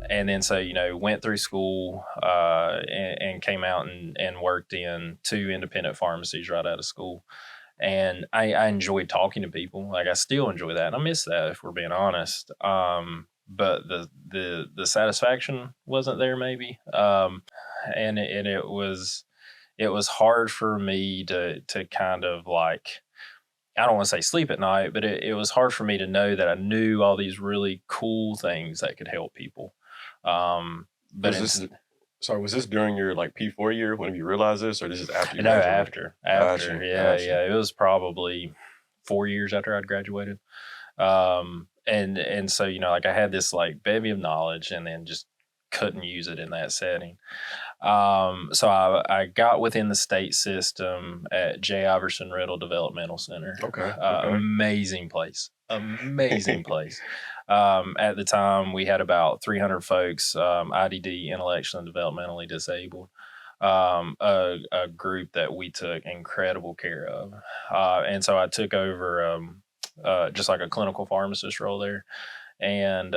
And then so, went through school and came out and worked in 2 independent pharmacies right out of school. And I enjoyed talking to people. Like I still enjoy that. And I miss that if we're being honest. But the satisfaction wasn't there maybe. And it was hard for me to kind of like, I don't want to say sleep at night, but it was hard for me to know that I knew all these really cool things that could help people. But Was this sorry? Was this during your like P4 year when you realized this, or this is after you no, graduated? after, Gotcha, yeah, gotcha. yeah, it was probably 4 years after I'd graduated. And so like I had this like bevy of knowledge, and then just couldn't use it in that setting. So I got within the state system at J. Iverson Riddle Developmental Center. Okay, okay. Amazing place. Amazing place. At the time, we had about 300 folks, IDD, intellectually and developmentally disabled. A group that we took incredible care of. And so I took over just like a clinical pharmacist role there. And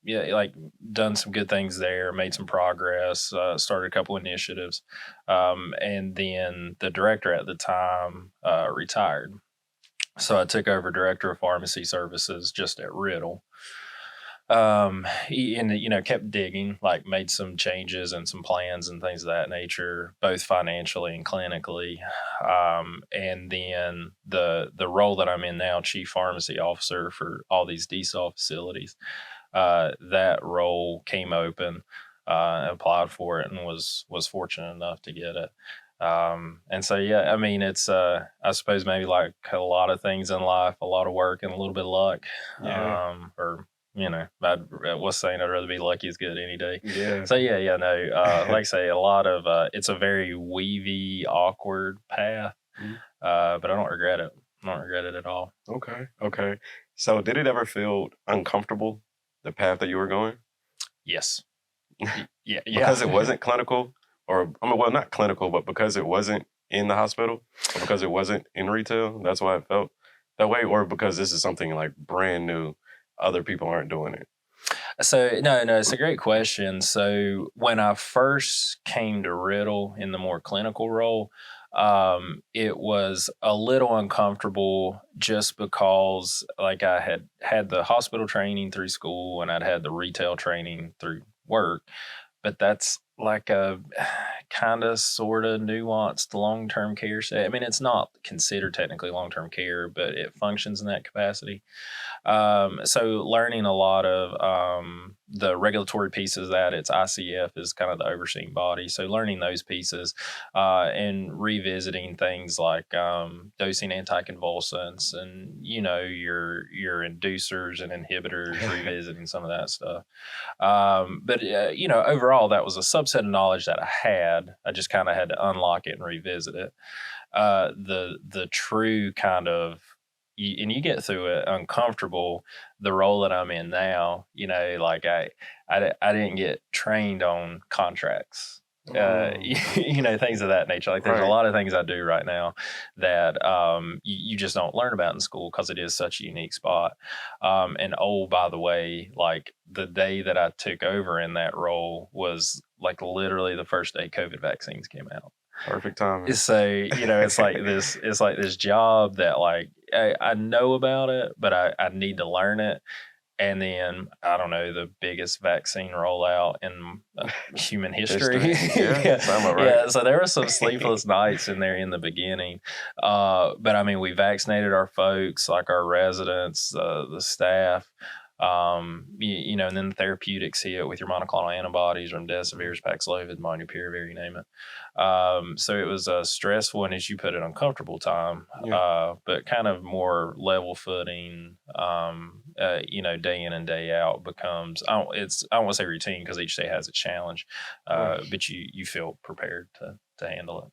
yeah, like done some good things there, made some progress, started a couple initiatives. And then the director at the time retired. So I took over director of pharmacy services just at Riddle. And kept digging, like made some changes and some plans and things of that nature, both financially and clinically. And then the role that I'm in now, chief pharmacy officer for all these DSOL facilities, that role came open. Applied for it and was fortunate enough to get it. And so, yeah, I mean, it's, I suppose maybe like a lot of things in life, a lot of work and a little bit of luck. Yeah, Or, what's saying, I'd rather be lucky as good any day. yeah. So, yeah, no, like I say, a lot of, it's a very weavy, awkward path, Mm. but I don't regret it. I don't regret it at all. Okay, okay. So, did it ever feel uncomfortable, the path that you were going? Yes. Yeah. Because it wasn't clinical, or I mean, well, not clinical, but because it wasn't in the hospital, or because it wasn't in retail, that's why it felt that way, or because this is something like brand new, other people aren't doing it. So no, it's a great question. So when I first came to Riddle in the more clinical role, it was a little uncomfortable just because like I had the hospital training through school and I'd had the retail training through work, but that's like a kind of sort of nuanced long-term care set. I mean, it's not considered technically long-term care, but it functions in that capacity. So learning a lot of the regulatory pieces of that, it's ICF is kind of the overseeing body. So learning those pieces and revisiting things like dosing anticonvulsants and your inducers and inhibitors, revisiting some of that stuff. But overall, that was a subset of knowledge that I had. I just kind of had to unlock it and revisit it. The true kind of and you get through it uncomfortable. The role that I'm in now, like I didn't get trained on contracts, Oh, things of that nature. Like there's a right. lot of things I do right now that you just don't learn about in school because it is such a unique spot. And oh, by the way, like the day that I took over in that role was like literally the first day COVID vaccines came out. Perfect timing. So it's like this job that like I know about it, but I need to learn it. And then I don't know, the biggest vaccine rollout in human history. History. Yeah, sound about Yeah. right. So there were some sleepless nights in there in the beginning. But I mean, we vaccinated our folks, like our residents, the staff. And then the therapeutics hit with your monoclonal antibodies, remdesivir, Paxlovid, molnupiravir, you name it. So it was a stressful and, as you put it, uncomfortable time, Yeah, but kind of more level footing. Day in and day out becomes. I don't want to say routine because each day has a challenge, right. but you feel prepared to handle it.